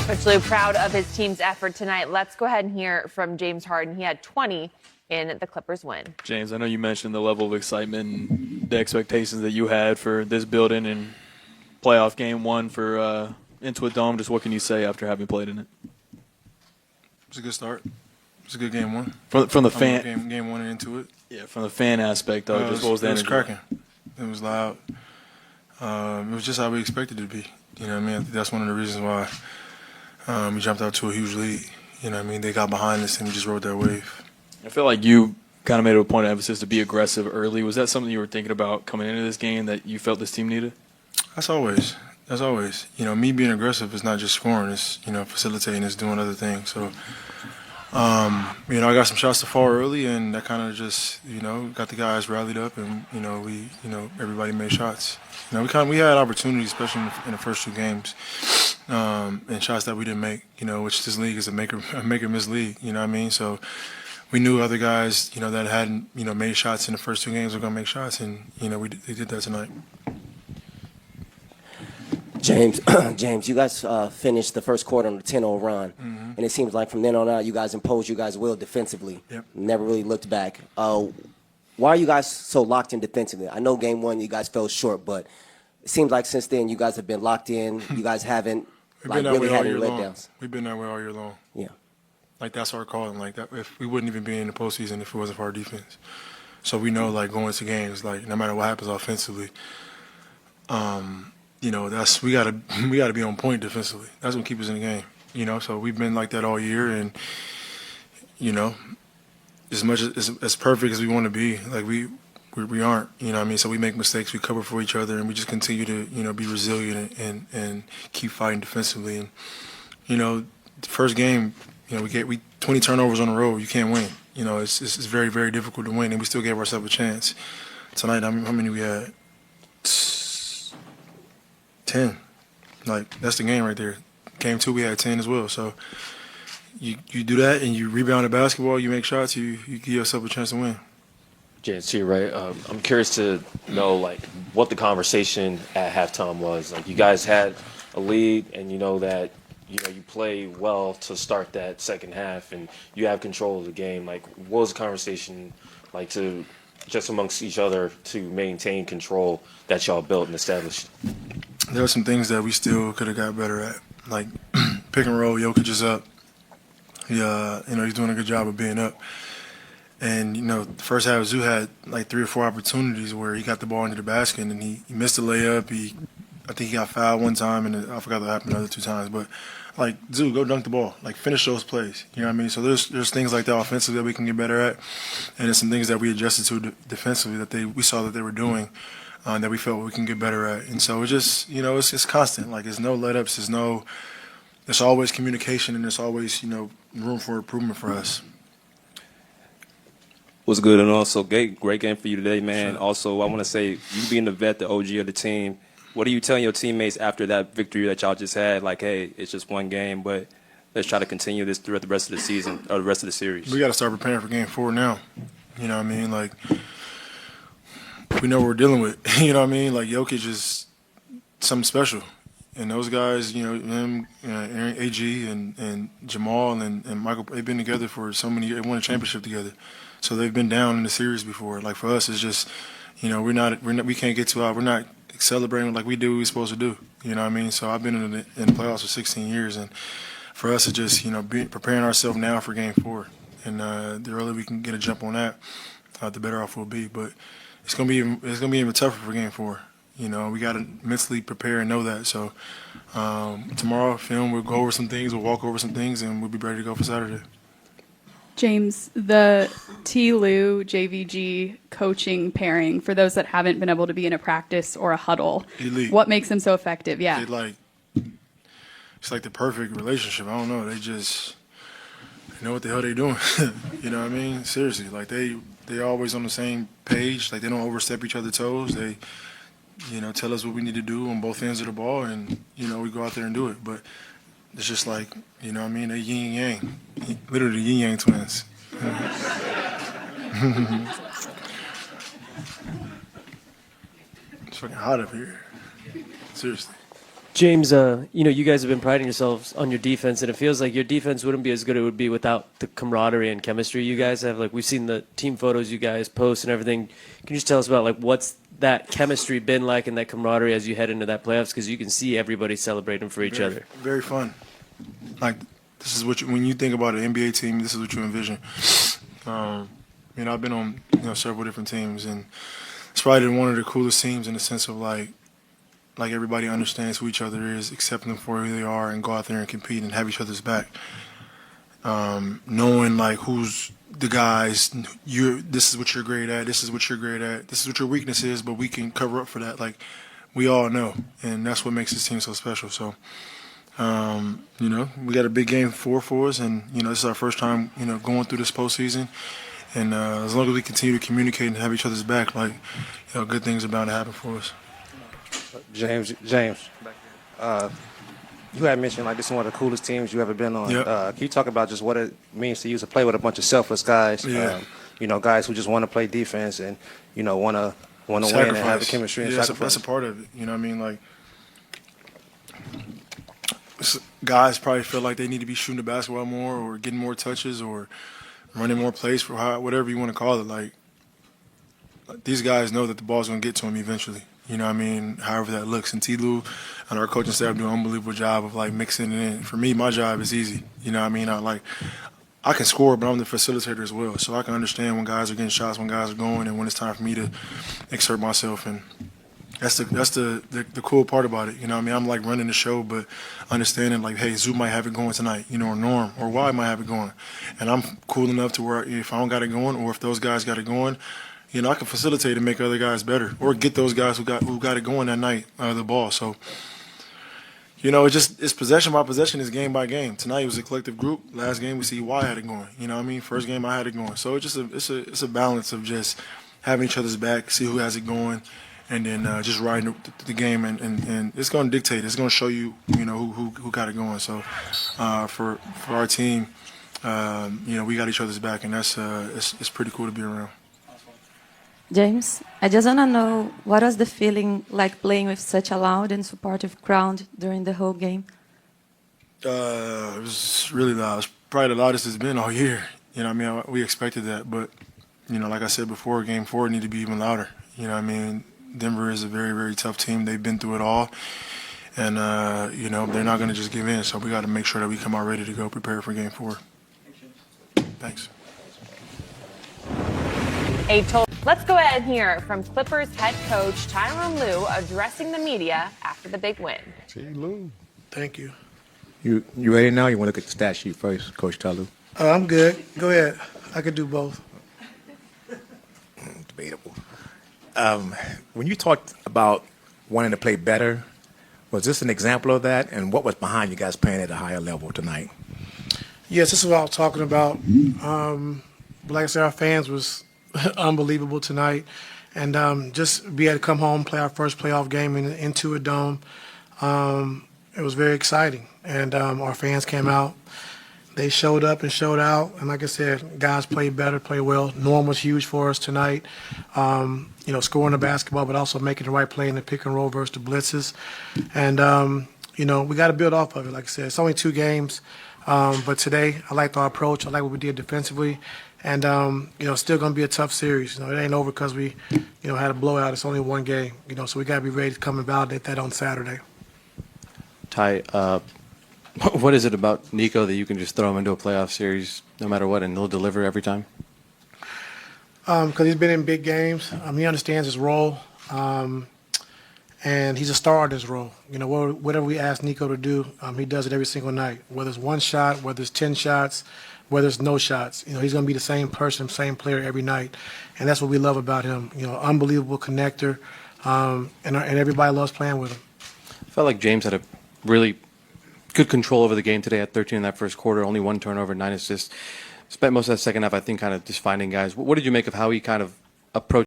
Coach Lou, proud of his team's effort tonight. Let's go ahead and hear from James Harden. He had 20 in the Clippers win. James, I know you mentioned the level of excitement and the expectations that you had for this building and playoff game one for Intuit Dome. Just what can you say after having played in it? It's a good start. It's a good game one. From the fan game one and Intuit. Yeah, from the fan aspect though, just what was that? It was cracking. It was loud. It was just how we expected it to be. You know what I mean? I think that's one of the reasons why we jumped out to a huge lead. You know what I mean? They got behind us and we just rode that wave. I feel like you kind of made it a point of emphasis to be aggressive early. Was that something you were thinking about coming into this game that you felt this team needed? That's always. You know, me being aggressive is not just scoring. It's, you know, facilitating. It's doing other things. So, you know, I got some shots to fall early, and that kind of just, you know, got the guys rallied up, and everybody made shots. You know, we had opportunities, especially in the first two games, and shots that we didn't make. You know, which this league is a make or miss league. You know what I mean? So we knew other guys, you know, that hadn't, you know, made shots in the first two games were gonna make shots, and you know, they did that tonight. James, you guys finished the first quarter on a 10-0 run, and it seems like from then on out, you guys imposed you guys' will defensively. Yep. Never really looked back. Why are you guys so locked in defensively? I know game one you guys fell short, but it seems like since then you guys have been locked in. You guys haven't really had any letdowns. We've been that way all year long. Yeah. Like, that's our calling. Like, that, if we wouldn't even be in the postseason if it wasn't for our defense. So we know, like, going into games, like, no matter what happens offensively, you know, we gotta be on point defensively. That's what keeps us in the game. You know, so we've been like that all year, and you know, as much as perfect as we want to be, like we aren't. You know what I mean? So we make mistakes, we cover for each other, and we just continue to, you know, be resilient and keep fighting defensively. And you know, the first game, you know, we 20 turnovers on the road. You can't win. You know, it's very, very difficult to win, and we still gave ourselves a chance. Tonight, how many we had? 10. Like, that's the game right there. Game two, we had 10 as well. So you do that and you rebound the basketball, you make shots, you give yourself a chance to win. James, to you, right? I'm curious to know, like, what the conversation at halftime was. Like, you guys had a lead, and you know that, you know, you play well to start that second half, and you have control of the game. Like, what was the conversation like to just amongst each other to maintain control that y'all built and established? There are some things that we still could have got better at, like pick and roll. Jokic is up. You know, he's doing a good job of being up. And, you know, the first half, Zoo had like 3 or 4 opportunities where he got the ball into the basket and he missed the layup. I think he got fouled one time, and I forgot what happened the other 2 times. But, like, Zoo, go dunk the ball. Like, finish those plays. You know what I mean? So there's things like that offensively that we can get better at. And there's some things that we adjusted to defensively that we saw that they were doing that we felt we can get better at. And so it's just, you know, it's constant. Like, there's no let-ups. There's always communication, and there's always, you know, room for improvement for us. Was good, and also great game for you today, man. Sure. Also, I want to say, you being the vet, the OG of the team, what are you telling your teammates after that victory that y'all just had? Like, hey, it's just one game, but let's try to continue this throughout the rest of the season or the rest of the series. We got to start preparing for Game 4 now. You know what I mean? Like, we know what we're dealing with. You know what I mean? Like, Jokic is something special. And those guys, you know, him, Aaron, AG, and Jamal and Michael, they've been together for so many years. They won a championship together. So they've been down in the series before. Like, for us, it's just, you know, we can't get too out. We're not celebrating like we do what we're supposed to do. You know what I mean? So I've been in the playoffs for 16 years, and for us, it's just, you know, preparing ourselves now for Game 4. And the earlier we can get a jump on that, the better off we'll be. But it's gonna be even tougher for Game 4. You know, we got to mentally prepare and know that. So tomorrow, we'll go over some things, we'll walk over some things, and we'll be ready to go for Saturday. James, the T-Lou JVG coaching pairing, for those that haven't been able to be in a practice or a huddle, Elite. What makes them so effective? Yeah. It's like the perfect relationship. I don't know. They know what the hell they're doing. You know what I mean? Seriously. Like, they always on the same page. Like, they don't overstep each other's toes. They, you know, tell us what we need to do on both ends of the ball, and, you know, we go out there and do it. But it's just like, you know what I mean? They yin yang. Literally yin yang twins. It's fucking hot up here. Seriously. James, you guys have been priding yourselves on your defense, and it feels like your defense wouldn't be as good as it would be without the camaraderie and chemistry you guys have. Like, we've seen the team photos you guys post and everything. Can you just tell us about, like, what's that chemistry been like and that camaraderie as you head into that playoffs? Because you can see everybody celebrating for each other. Very fun. Like, this is what when you think about an NBA team, this is what you envision. I've been on several different teams, and it's probably one of the coolest teams in the sense of like everybody understands who each other is, accept them for who they are, and go out there and compete and have each other's back. Knowing like who's the guys, this is what you're great at, this is what you're great at, this is what your weakness is, but we can cover up for that. Like, we all know, and that's what makes this team so special. So, we got a big game for us, and this is our first time going through this postseason. And as long as we continue to communicate and have each other's back, like, good things are bound to happen for us. James, you had mentioned like this is one of the coolest teams you ever been on. Yep. Can you talk about just what it means to you to play with a bunch of selfless guys? Yeah. Guys who just want to play defense and want to win and have the chemistry and sacrifice. That's a part of it. You know what I mean? Like, guys probably feel like they need to be shooting the basketball more, or getting more touches, or running more plays for whatever you want to call it. Like, these guys know that the ball's going to get to them eventually. You know what I mean? However that looks. And T. Lou and our coaching staff do an unbelievable job of, like, mixing it in. For me, my job is easy. You know what I mean? I can score, but I'm the facilitator as well. So I can understand when guys are getting shots, when guys are going, and when it's time for me to exert myself. And that's the cool part about it. You know what I mean? I'm, like, running the show, but understanding, like, hey, Zoo might have it going tonight, or Norm, or Y might have it going. And I'm cool enough to where if I don't got it going, or if those guys got it going, I can facilitate and make other guys better, or get those guys who got it going that night the ball. So, it's possession by possession, it's game by game. Tonight it was a collective group. Last game we see Y had it going. You know what I mean? First game I had it going. So it's a balance of just having each other's back, see who has it going, and then just riding the game, and it's going to dictate. It's going to show you, who got it going. So for our team, we got each other's back, and that's it's pretty cool to be around. James, I just want to know, what was the feeling like playing with such a loud and supportive crowd during the whole game? It was really loud. It was probably the loudest it's been all year. We expected that, but, like I said before, Game 4 needed to be even louder. Denver is a very, very tough team. They've been through it all, and, they're not going to just give in, so we got to make sure that we come out ready to go prepare for Game 4. Thanks. Let's go ahead and hear from Clippers head coach Tyronn Lue addressing the media after the big win. Lou. Thank you. You ready now? You want to look at the stat sheet first, Coach Tyloo? I'm good. Go ahead. I could do both. Debatable. When you talked about wanting to play better, was this an example of that? And what was behind you guys playing at a higher level tonight? Yes, this is what I was talking about. But like I said, our fans was unbelievable tonight, and just be able to come home, play our first playoff game into a dome. It was very exciting, and our fans came out. They showed up and showed out, and like I said, guys played better, played well. Norm was huge for us tonight. Scoring the basketball, but also making the right play in the pick and roll versus the blitzes. And we got to build off of it. Like I said, it's only 2 games, but today I liked our approach. I like what we did defensively. And, it's still going to be a tough series. It ain't over because we, had a blowout. It's only 1 game, so we got to be ready to come and validate that on Saturday. Ty, what is it about Nico that you can just throw him into a playoff series no matter what, and he'll deliver every time? Because he's been in big games. He understands his role, and he's a star in his role. Whatever we ask Nico to do, he does it every single night, whether it's 1 shot, whether it's 10 shots, whether it's no shots. He's going to be the same person, same player every night. And that's what we love about him. Unbelievable connector, and everybody loves playing with him. I felt like James had a really good control over the game today at 13 in that first quarter, only 1 turnover, 9 assists. Spent most of that second half, I think, kind of just finding guys. What did you make of how he kind of approached